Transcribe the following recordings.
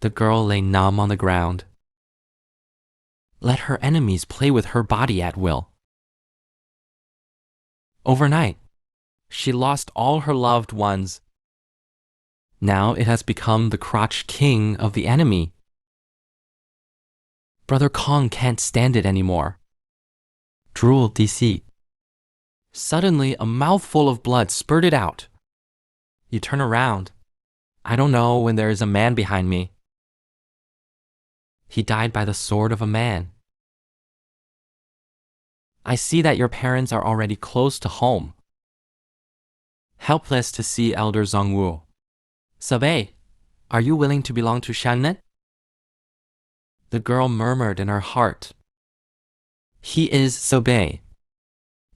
The girl lay numb on the ground. Let her enemies play with her body at will. Overnight, she lost all her loved ones. Now it has become the crotch king of the enemy. Brother Kong can't stand it anymore. Drool DC. Suddenly, a mouthful of blood spurted out. You turn around. I don't know when there is a man behind me. He died by the sword of a man. I see that your parents are already close to home. Helpless to see Elder Zhongwu. Subei, are you willing to belong to Shannet? The girl murmured in her heart. He is Subei.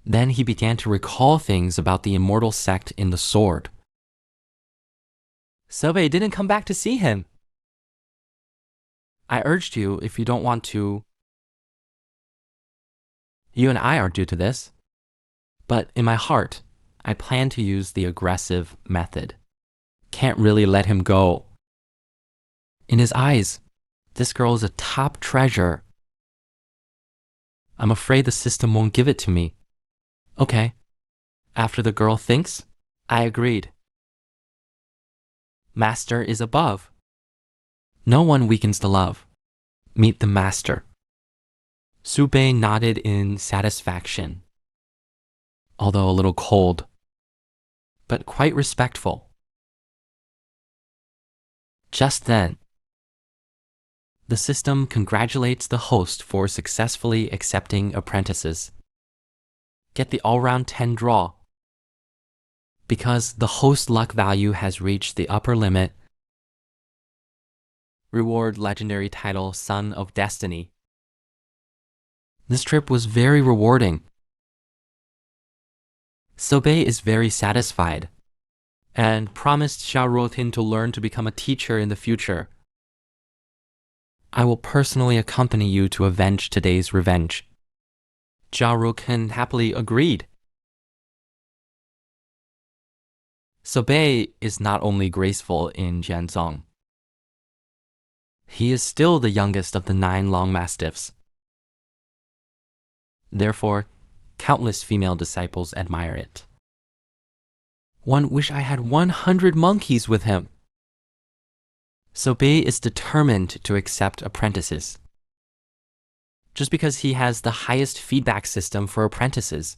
Then he began to recall things about the immortal sect in the sword. Subei didn't come back to see him. I urged you if you don't want to. You and I are due to this. But in my heart, I plan to use the aggressive method. Can't really let him go. In his eyes, this girl is a top treasure. I'm afraid the system won't give it to me. Okay. After the girl thinks, I agreed. Master is above. No one weakens the love. Meet the master. Subei nodded in satisfaction, although a little cold, but quite respectful. Just then, the system congratulates the host for successfully accepting apprentices. Get the all-round 10 draw. Because the host luck value has reached the upper limit, reward legendary title Son of Destiny. This trip was very rewarding. Subei is very satisfied and promised Xiao Ruotin to learn to become a teacher in the future. I will personally accompany you to avenge today's revenge. Xiao Ruotin happily agreed. Subei is not only graceful in Jianzong. He is still the youngest of the 9 long mastiffs. Therefore, countless female disciples admire it. One wish I had 100 monkeys with him. Subei is determined to accept apprentices. Just because he has the highest feedback system for apprentices.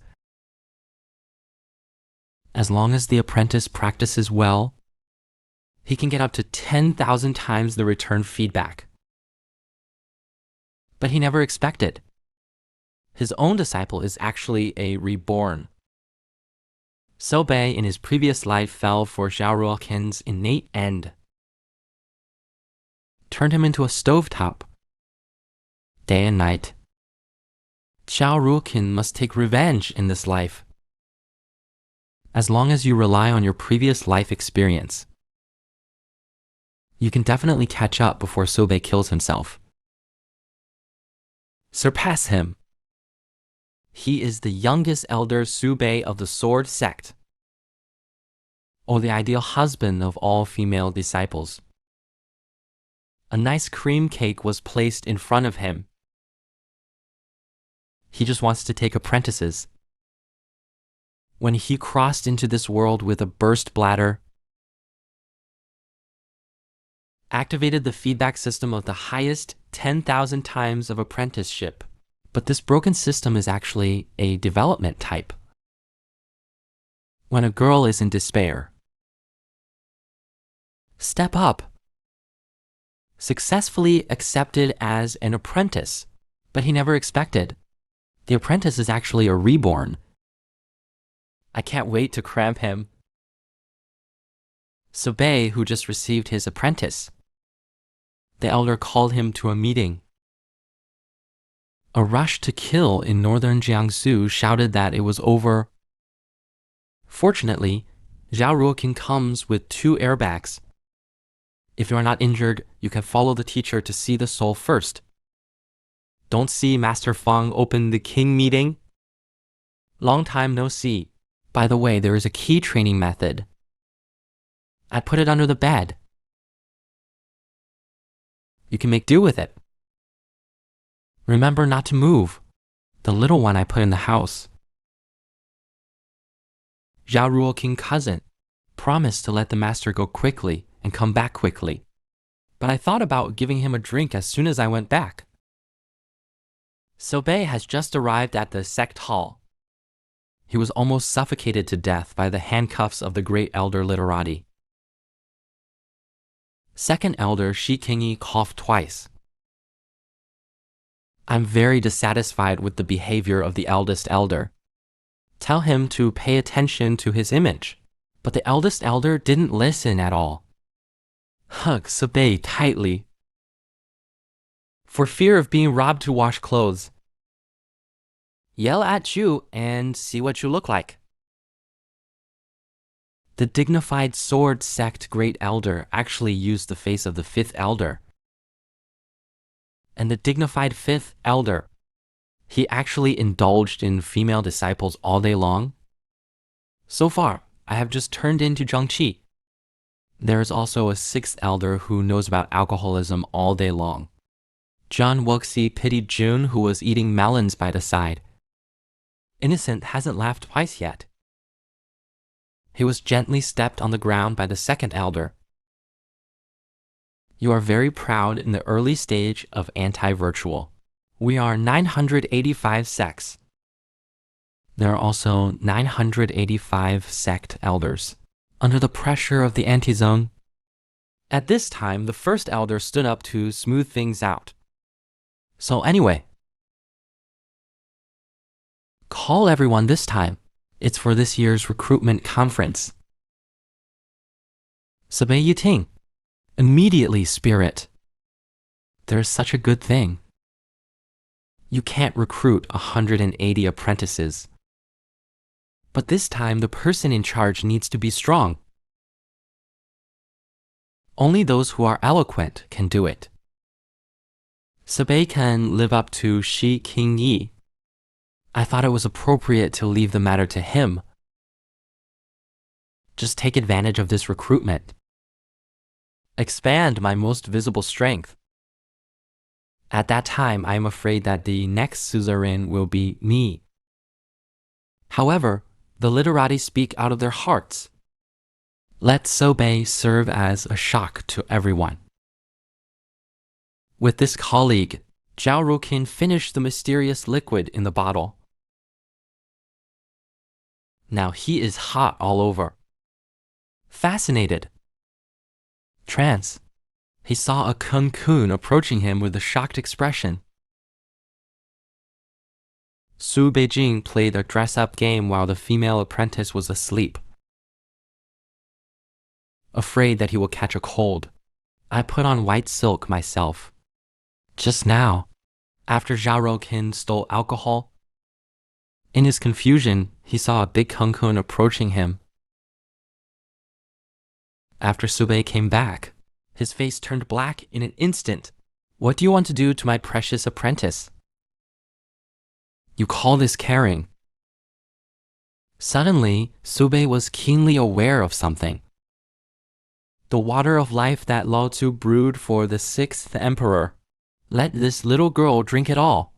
As long as the apprentice practices well, he can get up to 10,000 times the return feedback. But he never expected. His own disciple is actually a reborn. Subei in his previous life fell for Xiao Ruotin's innate end. Turned him into a stovetop. Day and night. Xiao Ruotin must take revenge in this life. As long as you rely on your previous life experience, you can definitely catch up before Subei kills himself. Surpass him. He is the youngest elder Subei of the Sword Sect, or the ideal husband of all female disciples. A nice cream cake was placed in front of him. He just wants to take apprentices. When he crossed into this world with a burst bladder, activated the feedback system of the highest 10,000 times of apprenticeship. But this broken system is actually a development type. When a girl is in despair, step up. Successfully accepted as an apprentice, but he never expected. The apprentice is actually a reborn. I can't wait to cramp him. Subei, who just received his apprentice. The elder called him to a meeting. A rush to kill in northern Jiangsu shouted that it was over. Fortunately, Xiao Ruotin comes with 2 airbags. If you are not injured, you can follow the teacher to see the soul first. Don't see Master Feng open the king meeting? Long time no see. By the way, there is a key training method. I put it under the bed. You can make do with it. Remember not to move. The little one I put in the house. Zhao Ruoqing's cousin promised to let the master go quickly and come back quickly. But I thought about giving him a drink as soon as I went back. Subei has just arrived at the sect hall. He was almost suffocated to death by the handcuffs of the great elder literati. Second elder Shi Qingyi coughed twice. I'm very dissatisfied with the behavior of the eldest elder. Tell him to pay attention to his image. But the eldest elder didn't listen at all. Hug Subei tightly. For fear of being robbed to wash clothes. Yell at you and see what you look like. The dignified sword sect great elder actually used the face of the fifth elder. And the dignified fifth elder, he actually indulged in female disciples all day long. So far, I have just turned into Zhangqi. There is also a sixth elder who knows about alcoholism all day long. John Wuxi pitied June, who was eating melons by the side. Innocent hasn't laughed twice yet. He was gently stepped on the ground by the second elder. You are very proud in the early stage of anti-virtual. We are 985 sects. There are also 985 sect elders. Under the pressure of the anti-zone. At this time, the first elder stood up to smooth things out. So anyway, call everyone this time. It's for this year's recruitment conference. Subei Yiting, immediately spirit. There's such a good thing. You can't recruit 180 apprentices. But this time, the person in charge needs to be strong. Only those who are eloquent can do it. Subei can live up to Shi Qingyi. I thought it was appropriate to leave the matter to him. Just take advantage of this recruitment. Expand my most visible strength. At that time, I am afraid that the next suzerain will be me. However, the literati speak out of their hearts. Let Subei serve as a shock to everyone. With this colleague, Zhao Ruoqing finished the mysterious liquid in the bottle. Now he is hot all over. Fascinated. Trance. He saw a kun approaching him with a shocked expression. Su Beijing played a dress-up game while the female apprentice was asleep. Afraid that he will catch a cold, I put on white silk myself. Just now, after Zhao Ruoqing stole alcohol, in his confusion, he saw a big kun approaching him. After Subei came back, his face turned black in an instant. What do you want to do to my precious apprentice? You call this caring? Suddenly, Subei was keenly aware of something. The water of life that Lao Tzu brewed for the sixth emperor. Let this little girl drink it all.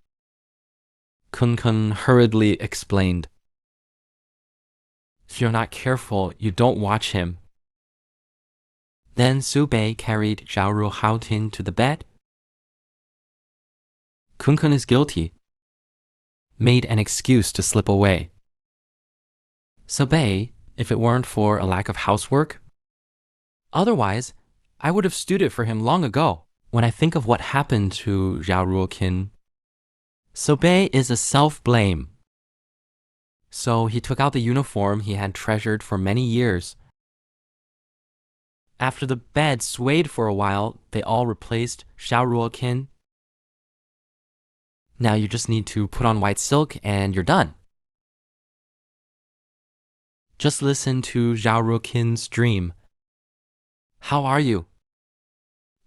Kun hurriedly explained. If you're not careful, you don't watch him. Then Subei carried Zhao Ruoqing to the bed. Kun is guilty. Made an excuse to slip away. Subei, if it weren't for a lack of housework. Otherwise, I would have stewed it for him long ago. When I think of what happened to Zhao Ruoqing, Subei is a self-blame. So he took out the uniform he had treasured for many years. After the bed swayed for a while, they all replaced Zhao Ruoqing. Now you just need to put on white silk and you're done. Just listen to Zhao Ruoqing's dream. How are you?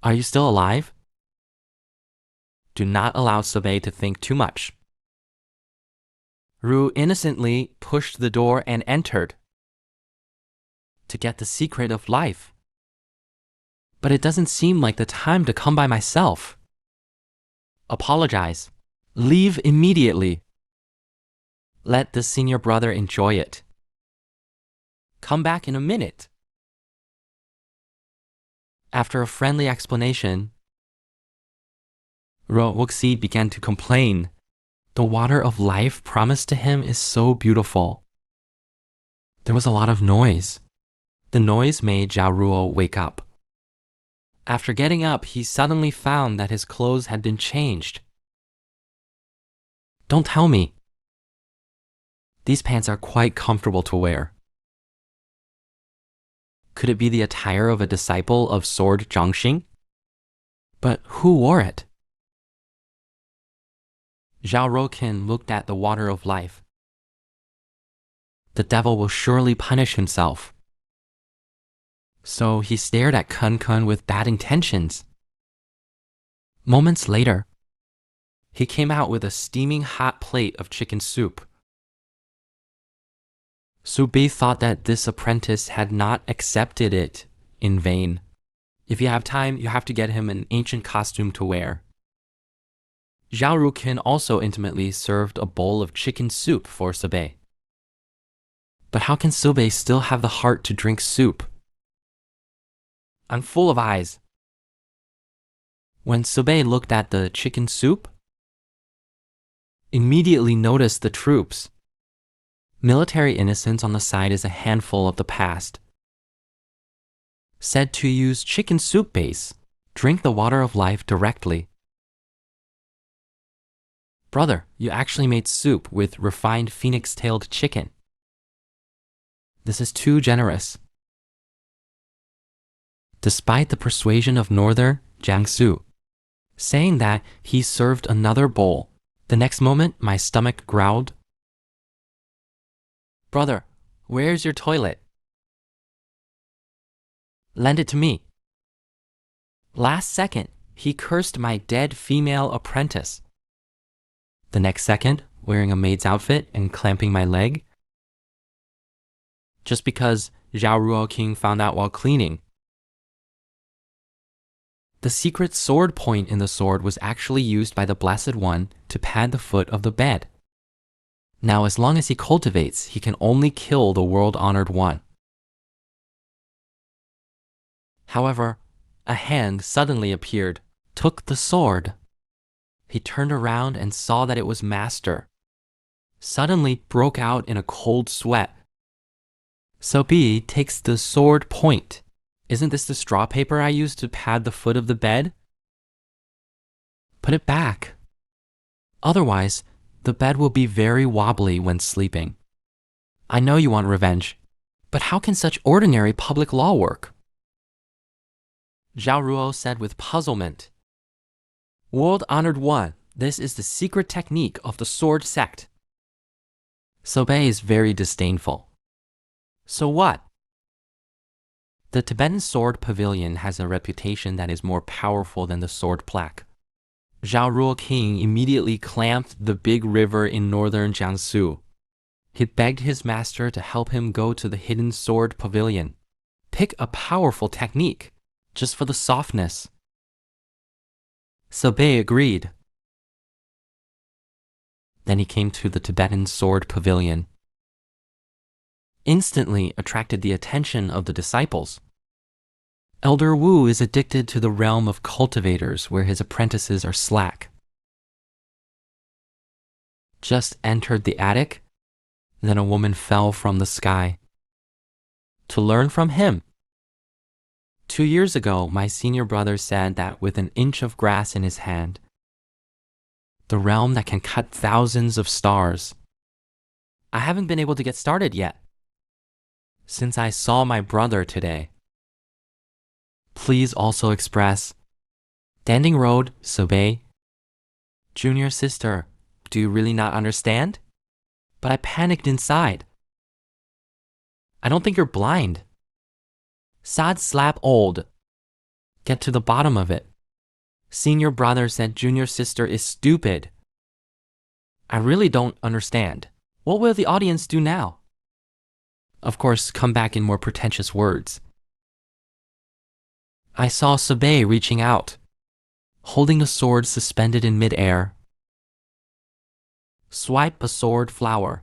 Are you still alive? Do not allow Subei to think too much. Ru innocently pushed the door and entered. To get the secret of life. but it doesn't seem like the time to come by myself. Apologize. Leave immediately. Let the senior brother enjoy it. Come back in a minute. After a friendly explanation, Wuxi began to complain. The water of life promised to him is so beautiful. There was a lot of noise. The noise made Zhao Ruo wake up. After getting up, he suddenly found that his clothes had been changed. Don't tell me. These pants are quite comfortable to wear. Could it be the attire of a disciple of Sword Zhangxing? But who wore it? Zhao Ruoqin looked at the water of life. The devil will surely punish himself. So he stared at Kun Kun with bad intentions. Moments later, he came out with a steaming hot plate of chicken soup. Subei thought that this apprentice had not accepted it in vain. If you have time, you have to get him an ancient costume to wear. Zhao Ruoqin also intimately served a bowl of chicken soup for Subei. But how can Subei still have the heart to drink soup? I'm full of eyes. When Subei looked at the chicken soup, immediately noticed the troops. Military innocence on the side is a handful of the past. Said to use chicken soup base, drink the water of life directly. Brother, you actually made soup with refined phoenix-tailed chicken. This is too generous. Despite the persuasion of Northern Jiangsu, saying that he served another bowl, the next moment my stomach growled. Brother, where's your toilet? Lend it to me. Last second, he cursed my dead female apprentice. The next second, wearing a maid's outfit and clamping my leg. Just because Zhao Ruoqin found out while cleaning. The secret sword point in the sword was actually used by the Blessed One to pad the foot of the bed. Now, as long as he cultivates, he can only kill the world-honored one. However, a hand suddenly appeared, took the sword. He turned around and saw that it was Master. Suddenly broke out in a cold sweat. Subei takes the sword point. Isn't this the straw paper I used to pad the foot of the bed? Put it back. Otherwise, the bed will be very wobbly when sleeping. I know you want revenge, but how can such ordinary public law work? Zhao Ruo said with puzzlement. World-honored one, this is the secret technique of the sword sect. Subei is very disdainful. So what? The Tibetan sword pavilion has a reputation that is more powerful than the sword plaque. Zhao Ruoqin immediately clamped the big river in northern Jiangsu. He begged his master to help him go to the hidden sword pavilion. Pick a powerful technique, just for the softness. Subei agreed. Then he came to the Tibetan sword pavilion. Instantly attracted the attention of the disciples. Elder Wu is addicted to the realm of cultivators where his apprentices are slack. Just entered the attic, then a woman fell from the sky. To learn from him. 2 years ago, my senior brother said that with an inch of grass in his hand, the realm that can cut thousands of stars. I haven't been able to get started yet. Since I saw my brother today. Please also express, Standing Road, Subei. Junior sister, do you really not understand? But I panicked inside. I don't think you're blind. Sad slap old. Get to the bottom of it. Senior brother said junior sister is stupid. I really don't understand. What will the audience do now? Of course, come back in more pretentious words. I saw Subei reaching out, holding a sword suspended in midair. Swipe a sword flower.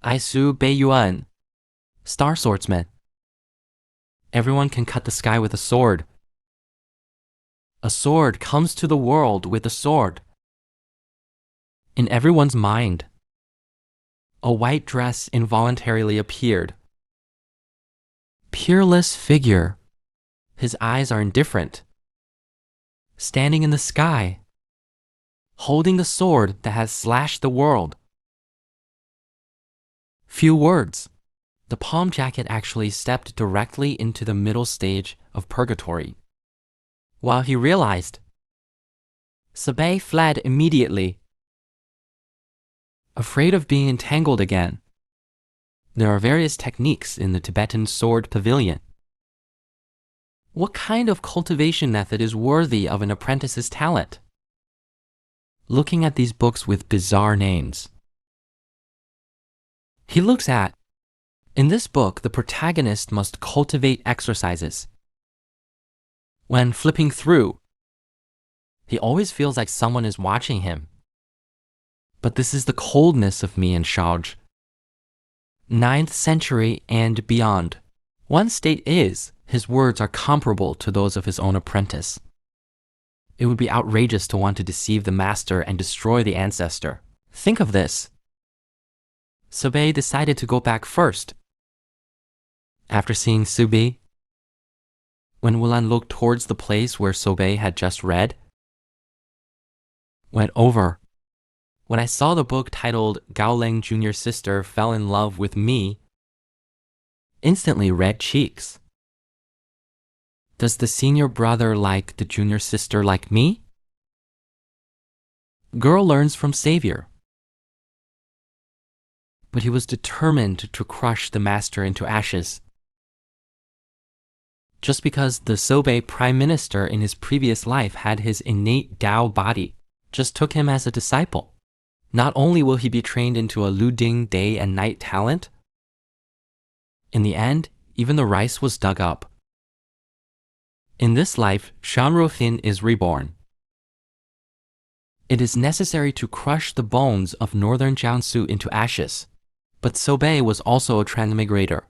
Aisu Beiyuan, Star Swordsman. Everyone can cut the sky with a sword. A sword comes to the world with a sword. In everyone's mind, a white dress involuntarily appeared. Peerless figure. His eyes are indifferent. Standing in the sky, holding the sword that has slashed the world. Few words. The palm jacket actually stepped directly into the middle stage of purgatory. While he realized, Subei fled immediately, afraid of being entangled again. There are various techniques in the Tibetan sword pavilion. What kind of cultivation method is worthy of an apprentice's talent? Looking at these books with bizarre names. He looks at, in this book, the protagonist must cultivate exercises. When flipping through, he always feels like someone is watching him. But this is the coldness of me and Shaoj. 9th century and beyond. One state is, his words are comparable to those of his own apprentice. It would be outrageous to want to deceive the master and destroy the ancestor. Think of this. Subei decided to go back first. After seeing Subei, when Wulan looked towards the place where Subei had just read, went over. When I saw the book titled Gaoleng Junior Sister Fell in Love with Me, instantly red cheeks. Does the senior brother like the junior sister like me? Girl learns from savior. But he was determined to crush the master into ashes. Just because the Subei prime minister in his previous life had his innate Tao body, just took him as a disciple. Not only will he be trained into a Luding day and night talent, in the end, even the rice was dug up. In this life, Shanrofin is reborn. It is necessary to crush the bones of northern Jiangsu into ashes. But Subei was also a transmigrator.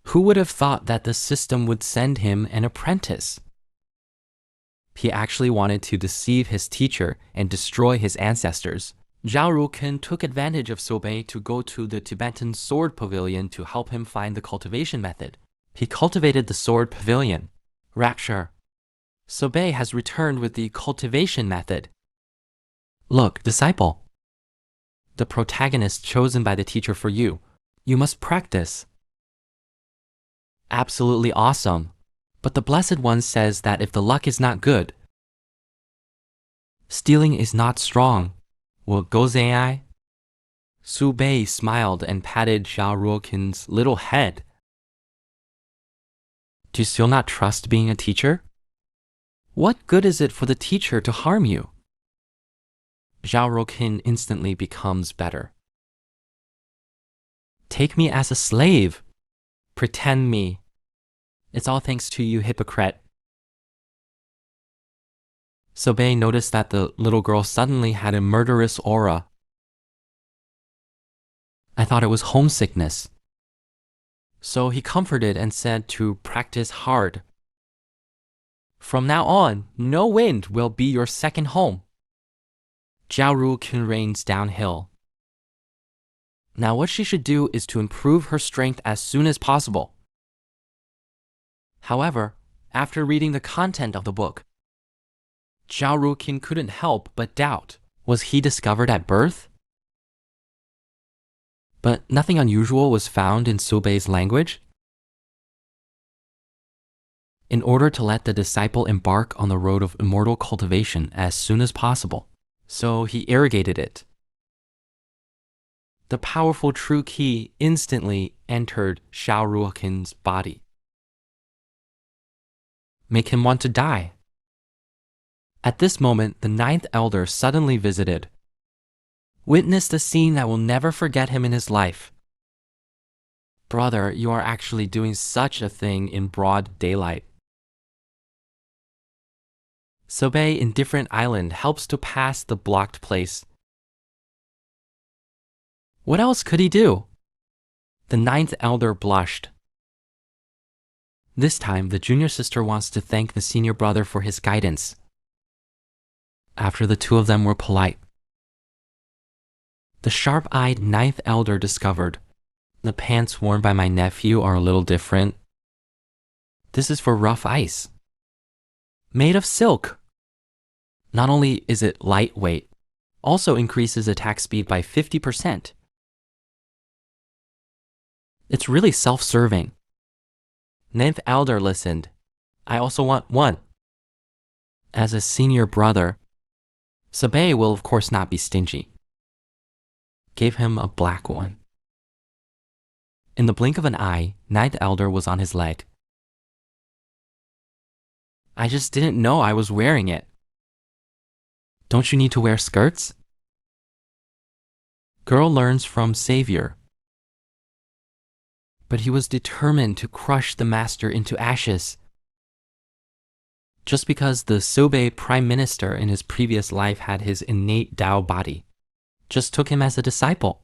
Who would have thought that the system would send him an apprentice? He actually wanted to deceive his teacher and destroy his ancestors. Zhao Ruken took advantage of Subei to go to the Tibetan sword pavilion to help him find the cultivation method. He cultivated the sword pavilion. Rapture. Subei has returned with the cultivation method. Look, disciple. The protagonist chosen by the teacher for you. You must practice. Absolutely awesome. But the Blessed One says that if the luck is not good, stealing is not strong. Will Gozei? Subei smiled and patted Zhao Ruokin's little head. Do you still not trust being a teacher? What good is it for the teacher to harm you? Zhao Ruokin instantly becomes better. Take me as a slave. Pretend me. It's all thanks to you, hypocrite. Subei noticed that the little girl suddenly had a murderous aura. I thought it was homesickness. So he comforted and said to practice hard. From now on, no wind will be your second home. Zhao Ruokin rains downhill. Now what she should do is to improve her strength as soon as possible. However, after reading the content of the book, Zhao Ruokin couldn't help but doubt. Was he discovered at birth? But nothing unusual was found in Subei's language. In order to let the disciple embark on the road of immortal cultivation as soon as possible, so he irrigated it. The powerful true qi instantly entered Zhao Ruokin's body. Make him want to die. At this moment, the 9th elder suddenly visited. Witnessed a scene that will never forget him in his life. Brother, you are actually doing such a thing in broad daylight. Subei in different island helps to pass the blocked place. What else could he do? The ninth elder blushed. This time, the junior sister wants to thank the senior brother for his guidance. After the two of them were polite, the sharp-eyed ninth elder discovered, the pants worn by my nephew are a little different. This is for rough ice. Made of silk. Not only is it lightweight, also increases attack speed by 50%. It's really self-serving. Ninth elder listened. I also want one. As a senior brother, Subei will of course not be stingy. Gave him a black one. In the blink of an eye, ninth elder was on his leg. I just didn't know I was wearing it. Don't you need to wear skirts? Girl learns from savior. But he was determined to crush the master into ashes. Just because the Subei prime minister in his previous life had his innate Tao body, just took him as a disciple.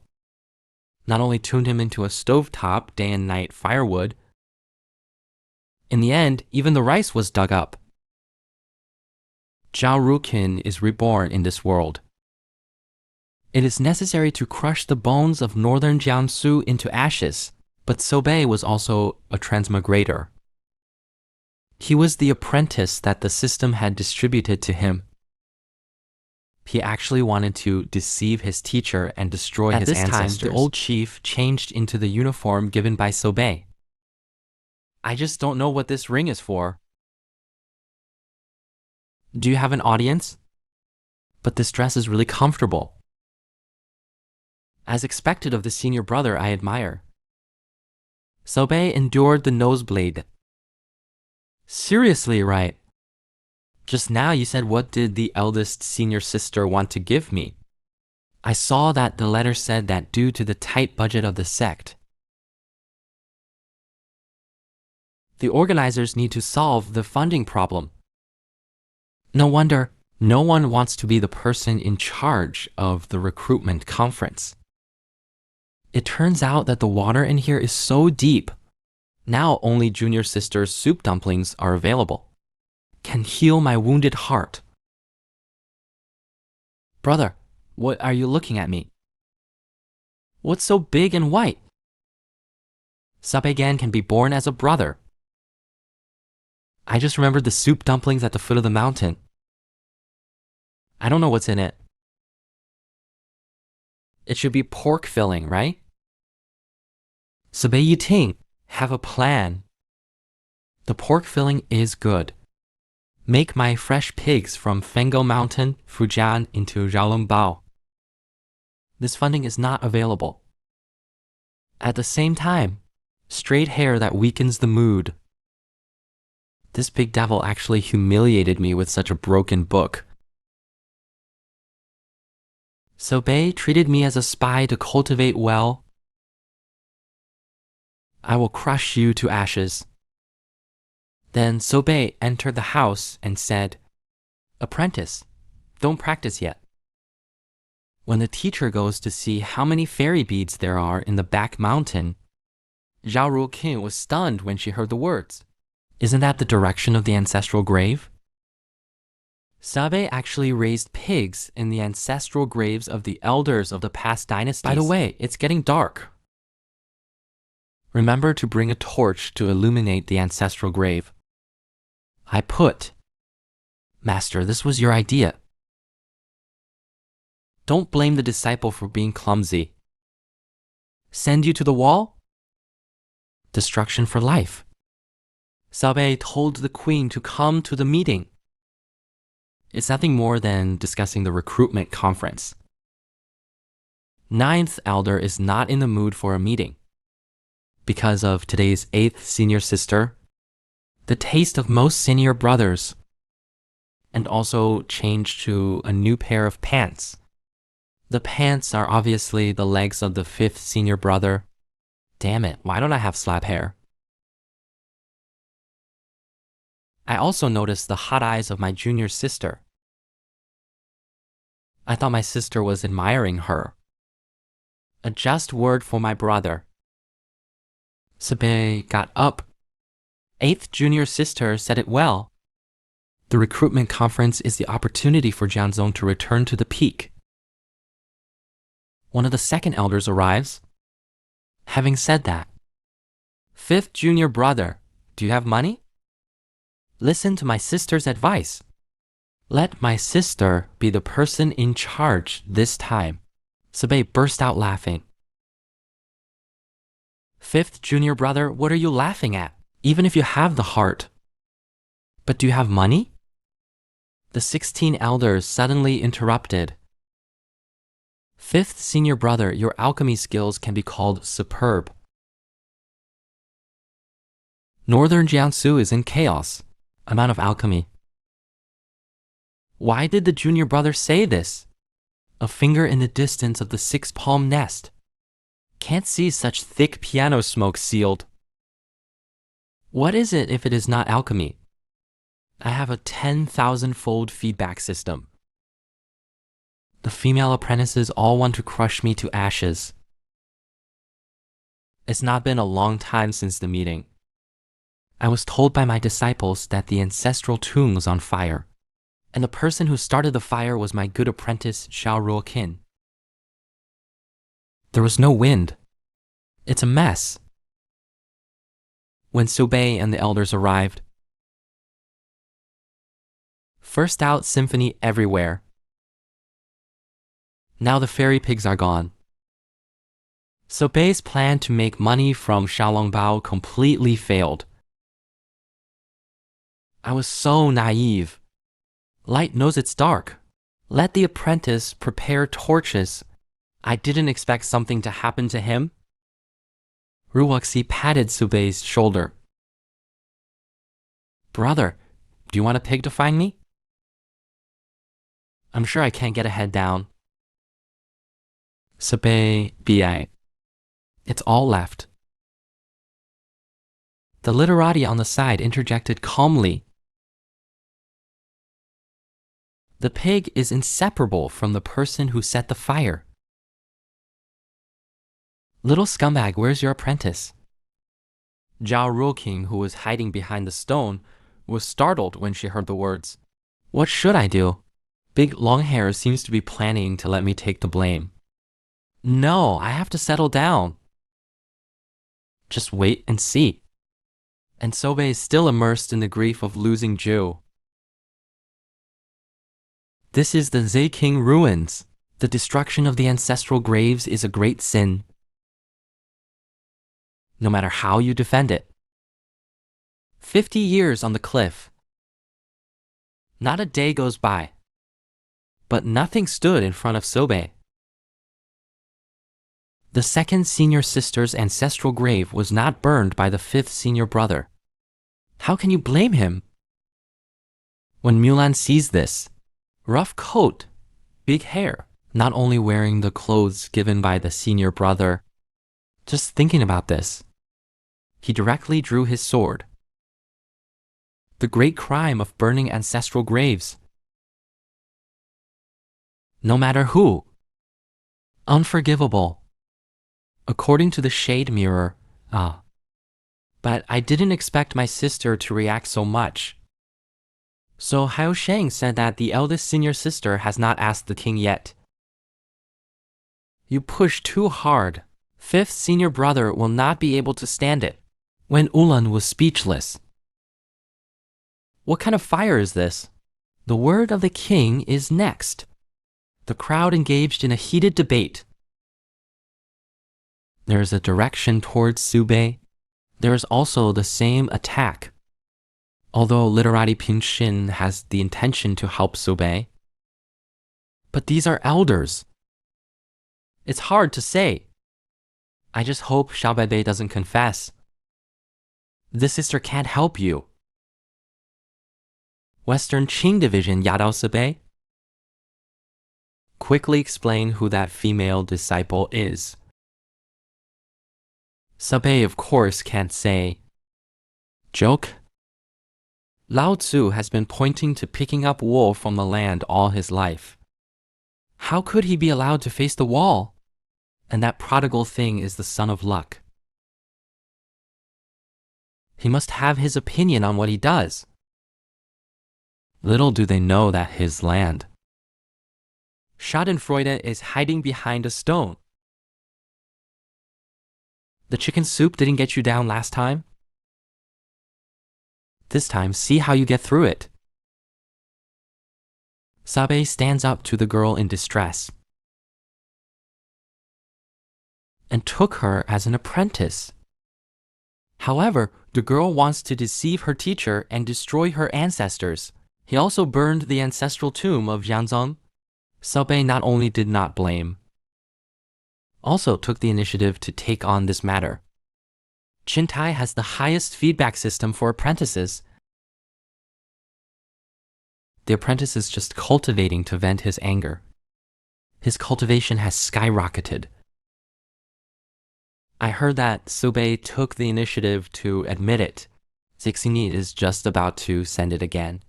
Not only tuned him into a stovetop day and night firewood, in the end, even the rice was dug up. Zhao Ruqin is reborn in this world. It is necessary to crush the bones of northern Jiangsu into ashes, but Subei was also a transmigrator. He was the apprentice that the system had distributed to him. He actually wanted to deceive his teacher and destroy his ancestors. At this time, the old chief changed into the uniform given by Subei. I just don't know what this ring is for. Do you have an audience? But this dress is really comfortable. As expected of the senior brother I admire. Subei endured the nosebleed. Seriously, right? Just now you said, what did the eldest senior sister want to give me? I saw that the letter said that due to the tight budget of the sect, the organizers need to solve the funding problem. No wonder no one wants to be the person in charge of the recruitment conference. It turns out that the water in here is so deep. Now only junior sister's soup dumplings are available. Can heal my wounded heart. Brother, what are you looking at me? What's so big and white? Subei can be born as a brother. I just remembered the soup dumplings at the foot of the mountain. I don't know what's in it. It should be pork filling, right? Subei Yiting, have a plan. The pork filling is good. Make my fresh pigs from Fengo Mountain, Fujian into Xiaolongbao. This funding is not available. At the same time, straight hair that weakens the mood. This big devil actually humiliated me with such a broken book. Subei treated me as a spy to cultivate well. I will crush you to ashes. Then Subei entered the house and said, Apprentice, don't practice yet. When the teacher goes to see how many fairy beads there are in the back mountain, Zhao Ruqin was stunned when she heard the words. Isn't that the direction of the ancestral grave? Subei actually raised pigs in the ancestral graves of the elders of the past dynasties. By the way, it's getting dark. Remember to bring a torch to illuminate the ancestral grave. I put, Master, this was your idea. Don't blame the disciple for being clumsy. Send you to the wall? Destruction for life. Subei told the queen to come to the meeting. It's nothing more than discussing the recruitment conference. Ninth elder is not in the mood for a meeting. Because of today's 8th senior sister, the taste of most senior brothers, and also changed to a new pair of pants. The pants are obviously the legs of the 5th senior brother. Damn it, why don't I have slab hair? I also noticed the hot eyes of my junior sister. I thought my sister was admiring her. A just word for my brother. Subei got up. Eighth junior sister said it well. The recruitment conference is the opportunity for Jianzong to return to the peak. One of the second elders arrives. Having said that, fifth junior brother, do you have money? Listen to my sister's advice. Let my sister be the person in charge this time. Subei burst out laughing. Fifth junior brother, what are you laughing at? Even if you have the heart. But do you have money? The 16 elders suddenly interrupted. Fifth senior brother, your alchemy skills can be called superb. Northern Jiangsu is in chaos. I'm out of alchemy. Why did the junior brother say this? A finger in the distance of the six-palm nest. Can't see such thick piano smoke sealed. What is it if it is not alchemy? I have a 10,000-fold feedback system. The female apprentices all want to crush me to ashes. It's not been a long time since the meeting. I was told by my disciples that the ancestral tomb was on fire, and the person who started the fire was my good apprentice Xiao Ruoqin. There was no wind. It's a mess. When Subei and the elders arrived, first out symphony everywhere. Now the fairy pigs are gone. Subei's plan to make money from Xiaolongbao completely failed. I was so naive. Light knows it's dark. Let the apprentice prepare torches. I didn't expect something to happen to him. Ruoxi patted Subei's shoulder. Brother, do you want a pig to find me? I'm sure I can't get a head down. Subei, B.I. It's all left. The literati on the side interjected calmly. The pig is inseparable from the person who set the fire. Little scumbag, where's your apprentice? Zhao Ruoqing, who was hiding behind the stone, was startled when she heard the words. What should I do? Big Longhair seems to be planning to let me take the blame. No, I have to settle down. Just wait and see. And Subei is still immersed in the grief of losing Zhu. This is the Zheking ruins. The destruction of the ancestral graves is a great sin. No matter how you defend it. 50 years on the cliff. Not a day goes by. But nothing stood in front of Subei. The second senior sister's ancestral grave was not burned by the fifth senior brother. How can you blame him? When Mulan sees this, rough coat, big hair, not only wearing the clothes given by the senior brother, just thinking about this, he directly drew his sword. The great crime of burning ancestral graves. No matter who. Unforgivable. According to the shade mirror, But I didn't expect my sister to react so much. So Hao Sheng said that the eldest senior sister has not asked the king yet. You push too hard. Fifth senior brother will not be able to stand it. When Ulan was speechless. What kind of fire is this? The word of the king is next. The crowd engaged in a heated debate. There is a direction towards Subei. There is also the same attack. Although literati Pinshin has the intention to help Subei. But these are elders. It's hard to say. I just hope Xiao Beibei doesn't confess. This sister can't help you. Western Qing Division, Yadao Subei. Quickly explain who that female disciple is. Subei, of course, can't say. Joke? Lao Tzu has been pointing to picking up wool from the land all his life. How could he be allowed to face the wall? And that prodigal thing is the son of luck. He must have his opinion on what he does. Little do they know that his land. Schadenfreude is hiding behind a stone. The chicken soup didn't get you down last time? This time, see how you get through it. Subei stands up to the girl in distress and took her as an apprentice. However, the girl wants to deceive her teacher and destroy her ancestors. He also burned the ancestral tomb of Jianzhong. Subei not only did not blame, also took the initiative to take on this matter. Chintai has the highest feedback system for apprentices. The apprentice is just cultivating to vent his anger. His cultivation has skyrocketed. I heard that Subei took the initiative to admit it. Zixini is just about to send it again.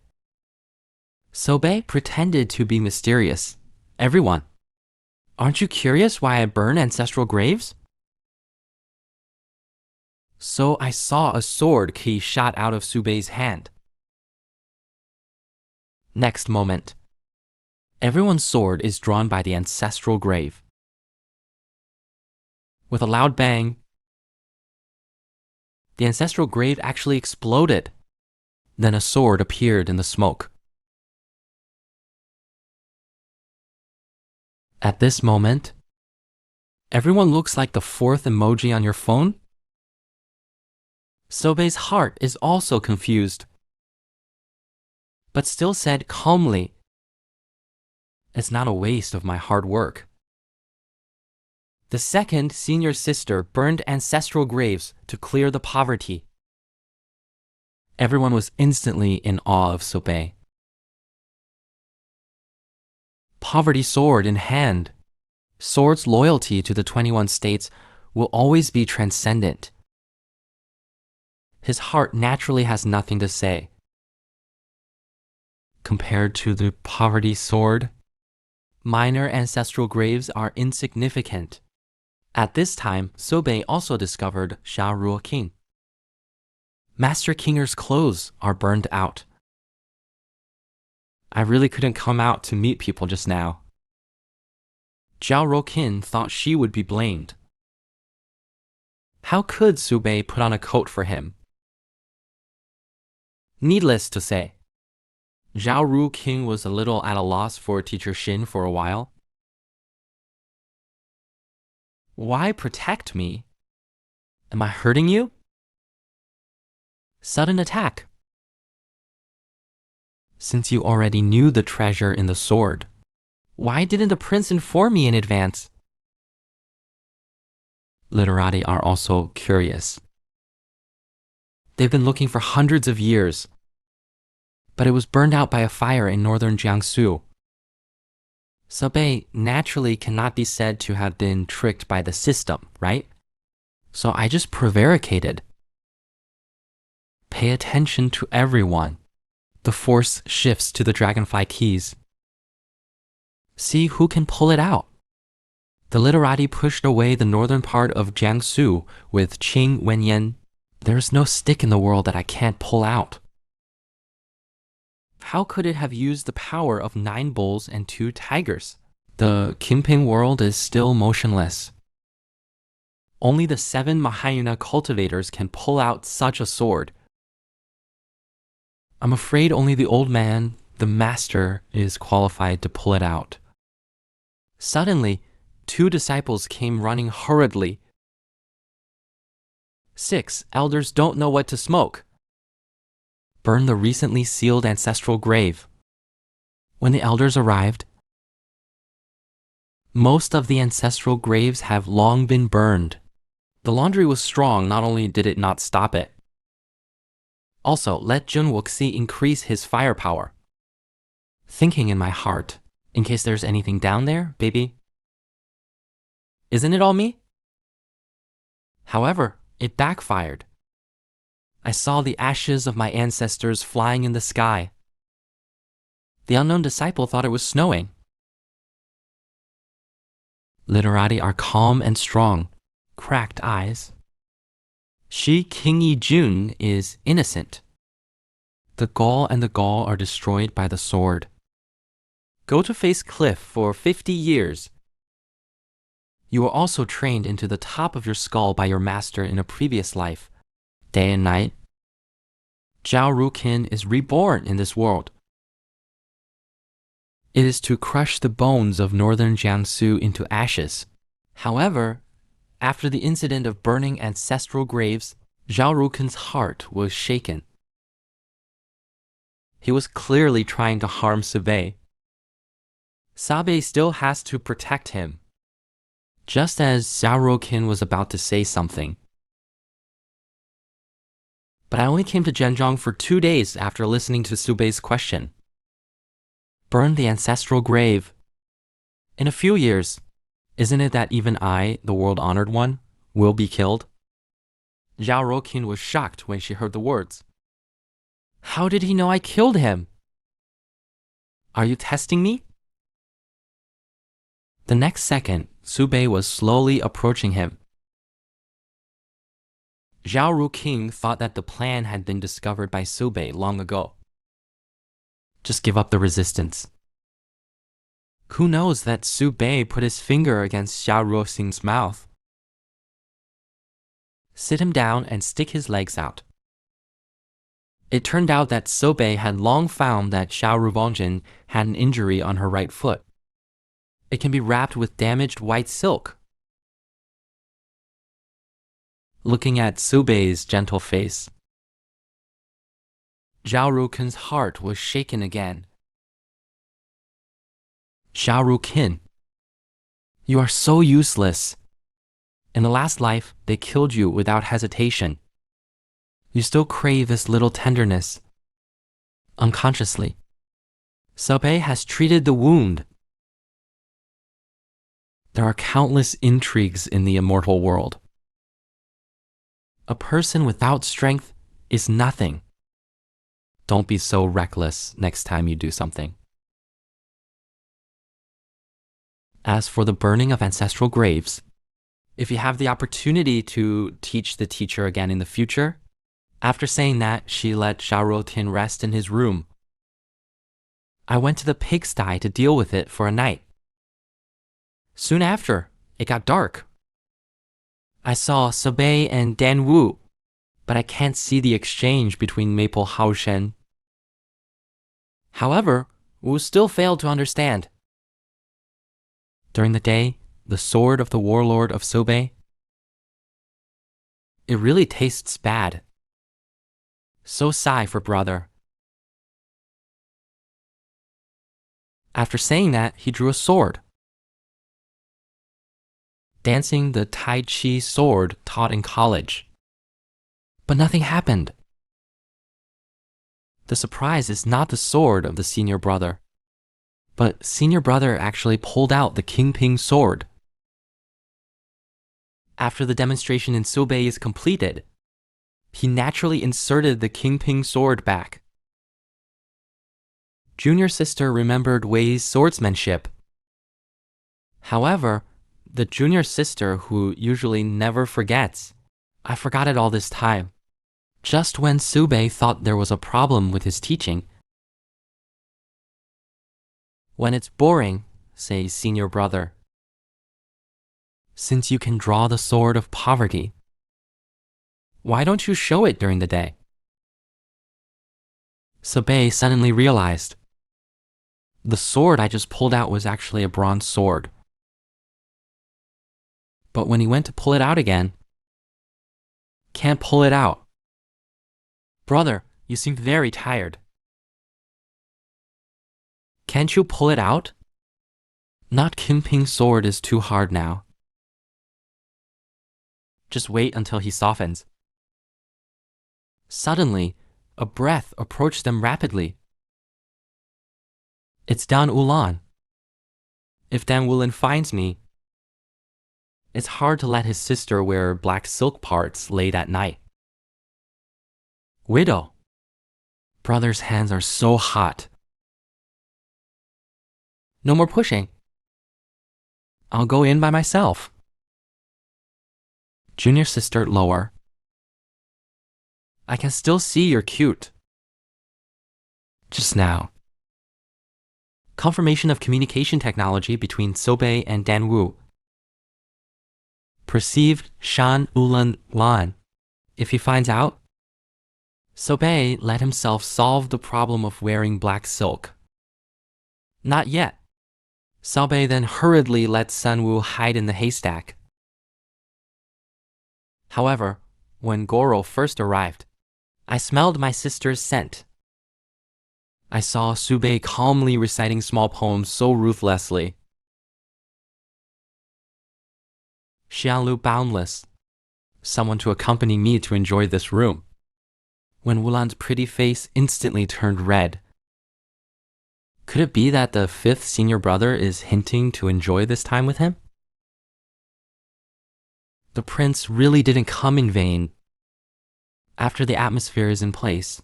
Subei pretended to be mysterious. Everyone, aren't you curious why I burn ancestral graves? So I saw a sword key shot out of Subei's hand. Next moment, everyone's sword is drawn by the ancestral grave. With a loud bang, the ancestral grave actually exploded. Then a sword appeared in the smoke. At this moment, everyone looks like the fourth emoji on your phone. Sobei's heart is also confused, but still said calmly, "It's not a waste of my hard work." The second senior sister burned ancestral graves to clear the poverty. Everyone was instantly in awe of Subei. Poverty sword in hand, sword's loyalty to the 21 states will always be transcendent. His heart naturally has nothing to say. Compared to the poverty sword, minor ancestral graves are insignificant. At this time, Subei also discovered Xia Ruo King. Master Kinger's clothes are burned out. I really couldn't come out to meet people just now. Zhao Ruoqin thought she would be blamed. How could Subei put on a coat for him? Needless to say, Zhao Ruoqin was a little at a loss for Teacher Xin for a while. Why protect me? Am I hurting you? Sudden attack. Since you already knew the treasure in the sword, why didn't the prince inform me in advance? Literati are also curious. They've been looking for hundreds of years, but it was burned out by a fire in northern Jiangsu. Subei naturally cannot be said to have been tricked by the system, right? So I just prevaricated. Pay attention to everyone. The force shifts to the dragonfly keys. See who can pull it out. The literati pushed away the northern part of Jiangsu with Qing Wenyan. There's no stick in the world that I can't pull out. How could it have used the power of 9 bulls and 2 tigers? The Qingping world is still motionless. Only the 7 Mahayana cultivators can pull out such a sword. I'm afraid only the old man, the master, is qualified to pull it out. Suddenly, 2 disciples came running hurriedly. 6 elders don't know what to smoke. Burn the recently sealed ancestral grave. When the elders arrived, most of the ancestral graves have long been burned. The laundry was strong, not only did it not stop it. Also, let Jun Wuxi increase his firepower. Thinking in my heart, in case there's anything down there, baby. Isn't it all me? However, it backfired. I saw the ashes of my ancestors flying in the sky. The unknown disciple thought it was snowing. Literati are calm and strong, cracked eyes. She, King Yi-jun, is innocent. The Gaul and the Gaul are destroyed by the sword. Go to face cliff for 50 years. You were also trained into the top of your skull by your master in a previous life. Day and night. Zhao Ruqin is reborn in this world. It is to crush the bones of northern Jiangsu into ashes. However, after the incident of burning ancestral graves, Zhao Ruqin's heart was shaken. He was clearly trying to harm Subei. Subei still has to protect him. Just as Zhao Ruqin was about to say something. But I only came to Zhenjiang for 2 days after listening to Subei's question. Burn the ancestral grave. In a few years, isn't it that even I, the world-honored one, will be killed? Zhao Ruqin was shocked when she heard the words. How did he know I killed him? Are you testing me? The next second, Subei was slowly approaching him. Zhao Ruqin thought that the plan had been discovered by Subei long ago. Just give up the resistance. Who knows that Subei put his finger against Zhao Ruqin's mouth? Sit him down and stick his legs out. It turned out that Subei had long found that Zhao Ruqin had an injury on her right foot. It can be wrapped with damaged white silk. Looking at Subei's gentle face, Zhao Ruqin's heart was shaken again. Zhao Ruqin, you are so useless. In the last life, they killed you without hesitation. You still crave this little tenderness. Unconsciously. Subei has treated the wound. There are countless intrigues in the immortal world. A person without strength is nothing. Don't be so reckless next time you do something. As for the burning of ancestral graves, if you have the opportunity to teach the teacher again in the future, after saying that, she let Zhao Ruqin rest in his room. I went to the pigsty to deal with it for a night. Soon after, it got dark. I saw Subei and Dan Wu, but I can't see the exchange between Maple Haoshen. However, Wu still failed to understand. During the day, the sword of the warlord of Subei, it really tastes bad. So sigh for brother. After saying that, he drew a sword. Dancing the Tai Chi sword taught in college. But nothing happened. The surprise is not the sword of the senior brother, but senior brother actually pulled out the Qingping sword. After the demonstration in Subei is completed, he naturally inserted the Qingping sword back. Junior sister remembered Wei's swordsmanship. However, the junior sister, who usually never forgets, I forgot it all this time. Just when Subei thought there was a problem with his teaching. When it's boring, says senior brother, since you can draw the sword of poverty, why don't you show it during the day? Subei suddenly realized the sword I just pulled out was actually a bronze sword. But when he went to pull it out again, can't pull it out. Brother, you seem very tired. Can't you pull it out? Not Qingping sword is too hard now. Just wait until he softens. Suddenly, a breath approached them rapidly. It's Dan Ulan. If Dan Wulin finds me, it's hard to let his sister wear black silk parts late at night. Widow. Brother's hands are so hot. No more pushing. I'll go in by myself. Junior sister lower. I can still see you're cute. Just now. Confirmation of communication technology between Subei and Danwu. Perceived Shan Ulan Lan. If he finds out, Subei let himself solve the problem of wearing black silk. Not yet. Subei then hurriedly let Sanwu hide in the haystack. However, when Goro first arrived, I smelled my sister's scent. I saw Subei calmly reciting small poems so ruthlessly. Xianlu boundless. Someone to accompany me to enjoy this room. When Wulan's pretty face instantly turned red. Could it be that the fifth senior brother is hinting to enjoy this time with him? The prince really didn't come in vain. After the atmosphere is in place,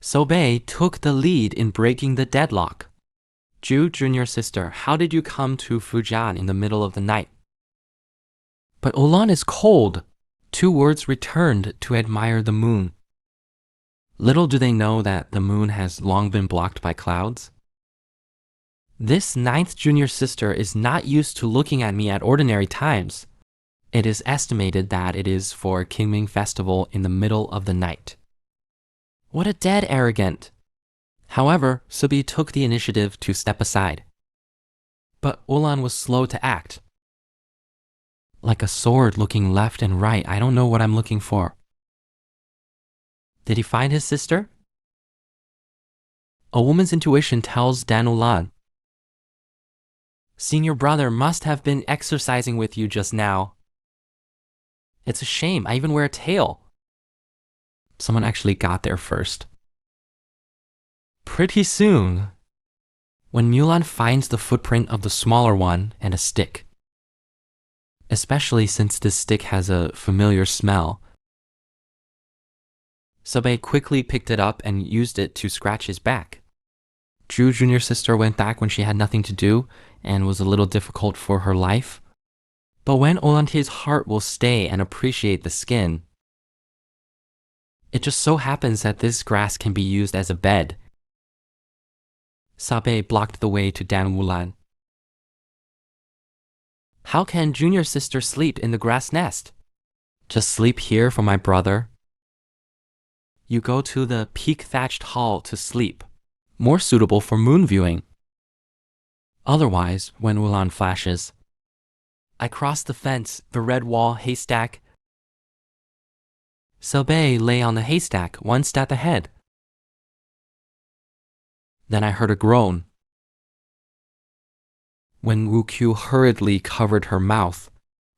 Subei took the lead in breaking the deadlock. Ju, junior sister, how did you come to Fujian in the middle of the night? But Ulan is cold. 2 words returned to admire the moon. Little do they know that the moon has long been blocked by clouds. This 9th junior sister is not used to looking at me at ordinary times. It is estimated that it is for Qingming festival in the middle of the night. What a dead arrogant! However, Subei took the initiative to step aside. But Ulan was slow to act. Like a sword looking left and right, I don't know what I'm looking for. Did he find his sister? A woman's intuition tells Dan Ulan. Senior brother must have been exercising with you just now. It's a shame, I even wear a tail. Someone actually got there first. Pretty soon, when Mulan finds the footprint of the smaller one and a stick, especially since this stick has a familiar smell, Subei quickly picked it up and used it to scratch his back. Ju, junior sister, went back when she had nothing to do and was a little difficult for her life. But when Olante's heart will stay and appreciate the skin, it just so happens that this grass can be used as a bed. Subei blocked the way to Dan Wulan. How can junior sister sleep in the grass nest? Just sleep here for my brother. You go to the peak-thatched hall to sleep, more suitable for moon viewing. Otherwise, when Wulan flashes, I cross the fence, the red wall, haystack. Subei lay on the haystack, one step ahead. Then I heard a groan. When Wu-Q hurriedly covered her mouth,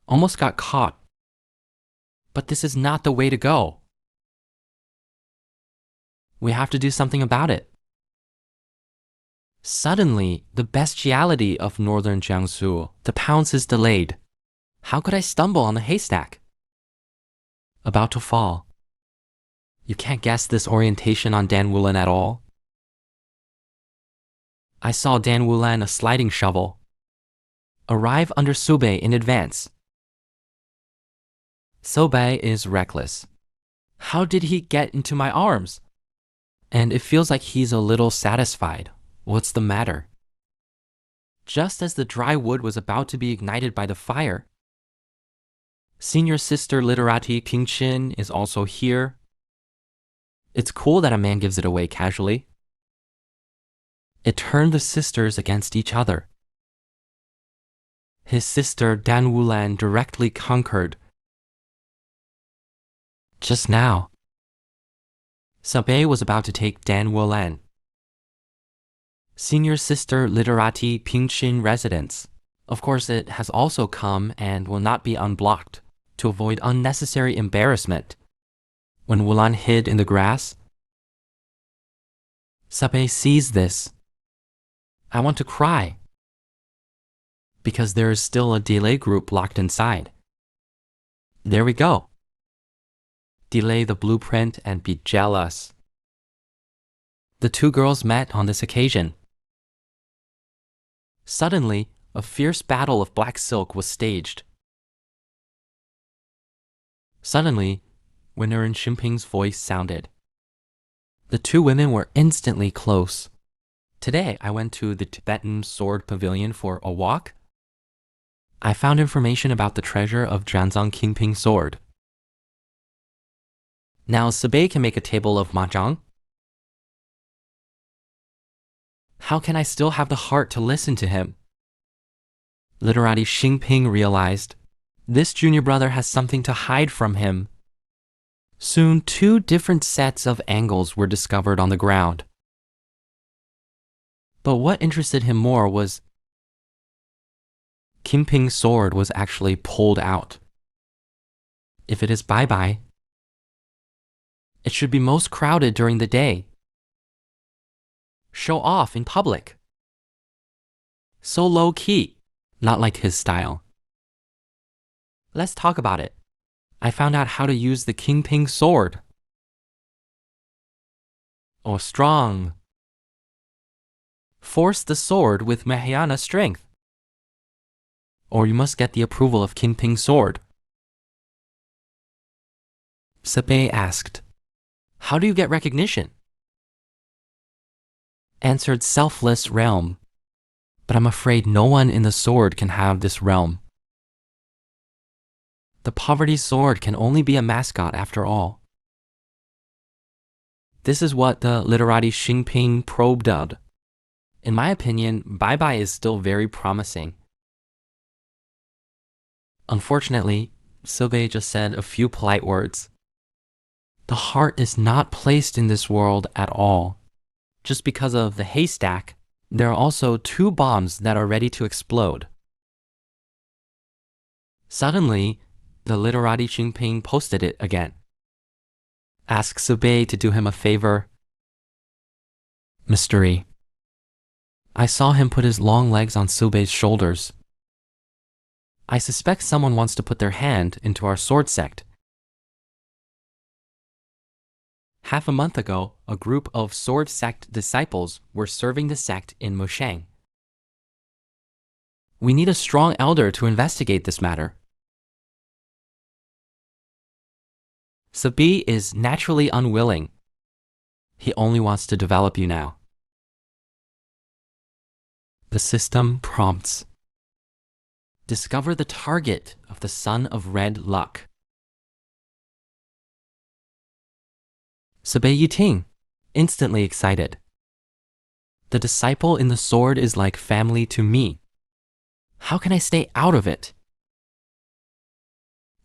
almost got caught. But this is not the way to go. We have to do something about it. Suddenly, the bestiality of northern Jiangsu, the pounce is delayed. How could I stumble on the haystack? About to fall. You can't guess this orientation on Dan Wulan at all. I saw Dan Wulan a sliding shovel. Arrive under Subei in advance. Subei is reckless. How did he get into my arms? And it feels like he's a little satisfied. What's the matter? Just as the dry wood was about to be ignited by the fire, senior sister literati Pingqin is also here. It's cool that a man gives it away casually. It turned the sisters against each other. His sister Dan Wulan directly conquered. Just now, Subei was about to take Dan Wulan. Senior sister literati Pingqin residence. Of course, it has also come and will not be unblocked to avoid unnecessary embarrassment. When Wulan hid in the grass, Subei sees this. I want to cry, because there is still a delay group locked inside. There we go. delay the blueprint, and be jealous. The two girls met on this occasion. Suddenly, a fierce battle of black silk was staged. Suddenly, Winner Xinping's voice sounded. The two women were instantly close. Today, I went to the Tibetan Sword Pavilion for a walk. I found information about the treasure of Zhanzang Qingping sword. Now, Subei can make a table of mahjong. How can I still have the heart to listen to him? Literati Xingping realized this junior brother has something to hide from him. Soon, two different sets of angles were discovered on the ground. But what interested him more was Qingping's sword was actually pulled out. If it is bye-bye, it should be most crowded during the day. Show off in public. So low-key, not like his style. Let's talk about it. I found out how to use the Qingping sword. Oh, strong. Force the sword with Mahayana strength. Or you must get the approval of Qingping's sword. Subei asked, how do you get recognition? Answered selfless realm. But I'm afraid no one in the sword can have this realm. The poverty sword can only be a mascot after all. This is what the literati Xingping probed at. In my opinion, bye-bye is still very promising. Unfortunately, Subei just said a few polite words. The heart is not placed in this world at all. Just because of the haystack, there are also two bombs that are ready to explode. Suddenly, the literati Xingping posted it again. Ask Subei to do him a favor. Mystery. I saw him put his long legs on Subei's shoulders. I suspect someone wants to put their hand into our sword sect. Half a month ago, a group of sword sect disciples were serving the sect in Mushang. We need a strong elder to investigate this matter. Subei is naturally unwilling. He only wants to develop you now. The system prompts. Discover the target of the Son of Red Luck. Subei Yiting, instantly excited. The disciple in the sword is like family to me. How can I stay out of it?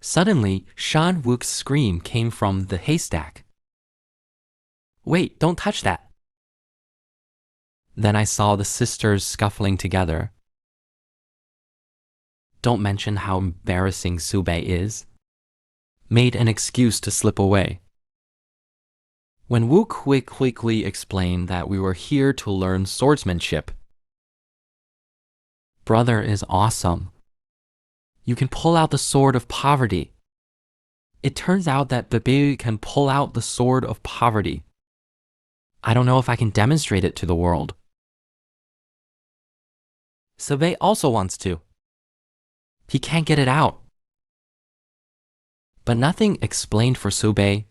Suddenly, Shan Wu's scream came from the haystack. Wait, don't touch that. Then I saw the sisters scuffling together. Don't mention how embarrassing Subei is. Made an excuse to slip away. When Wu quickly explained that we were here to learn swordsmanship. Brother is awesome. You can pull out the sword of poverty. It turns out that Subei can pull out the sword of poverty. I don't know if I can demonstrate it to the world. Subei also wants to. He can't get it out. But nothing explained for Subei.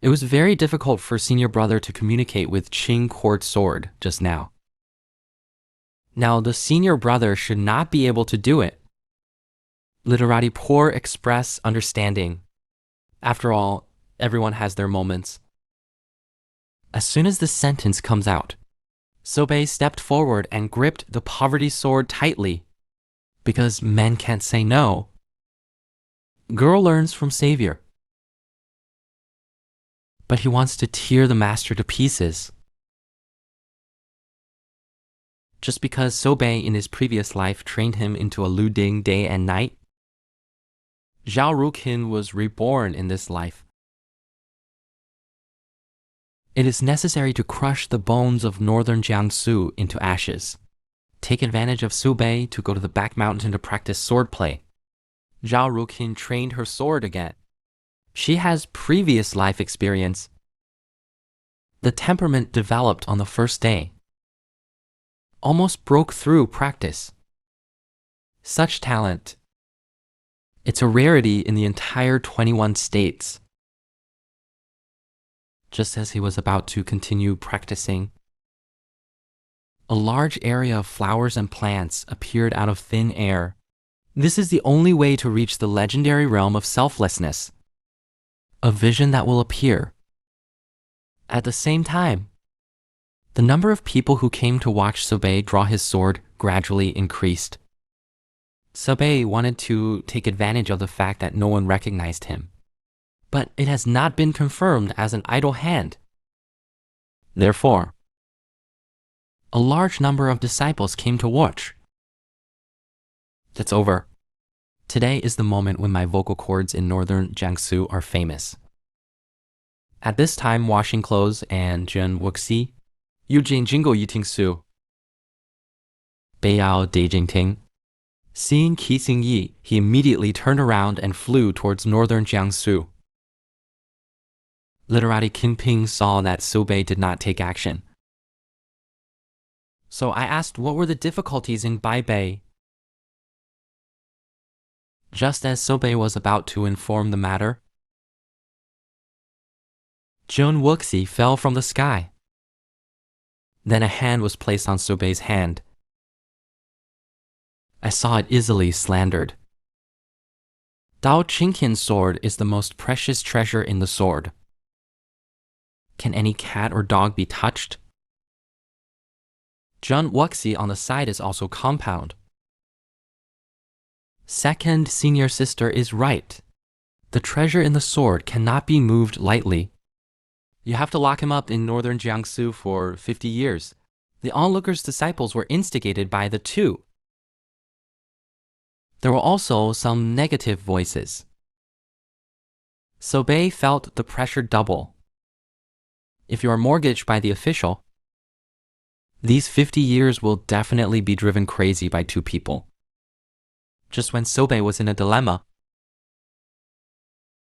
It was very difficult for senior brother to communicate with Qing court sword just now. Now, the senior brother should not be able to do it. Literati poor express understanding. After all, everyone has their moments. As soon as the sentence comes out, Subei stepped forward and gripped the poverty sword tightly. Because men can't say no. Girl learns from savior. But he wants to tear the master to pieces. Just because Subei in his previous life trained him into a luding day and night, Zhao Ruqin was reborn in this life. It is necessary to crush the bones of northern Jiangsu into ashes. Take advantage of Subei to go to the back mountain to practice swordplay. Zhao Ruqin trained her sword again. She has previous life experience. The temperament developed on the first day. Almost broke through practice. Such talent. It's a rarity in the entire 21 states. Just as he was about to continue practicing, a large area of flowers and plants appeared out of thin air. This is the only way to reach the legendary realm of selflessness. A vision that will appear. At the same time, the number of people who came to watch Subei draw his sword gradually increased. Subei wanted to take advantage of the fact that no one recognized him. But it has not been confirmed as an idle hand. Therefore, a large number of disciples came to watch. It's over. Today is the moment when my vocal cords in northern Jiangsu are famous. At this time, washing clothes and Zhen Wuxi, Yujing Jingo Yiting Su, Beiyao Deijing Ting. Seeing Qi Xingyi, he immediately turned around and flew towards northern Jiangsu. Literati Qinping saw that Subei did not take action. So I asked what were the difficulties in Baibei. Just as Subei was about to inform the matter, Zhen Wuxi fell from the sky. Then a hand was placed on Subei's hand. I saw it easily slandered. Dao Qingqian's sword is the most precious treasure in the sword. Can any cat or dog be touched? Zhen Wuxi on the side is also compound. Second senior sister is right. The treasure in the sword cannot be moved lightly. You have to lock him up in northern Jiangsu for 50 years. The onlookers' disciples were instigated by the two. There were also some negative voices. Subei felt the pressure double. If you are mortgaged by the official, these 50 years will definitely be driven crazy by two people. Just when Subei was in a dilemma,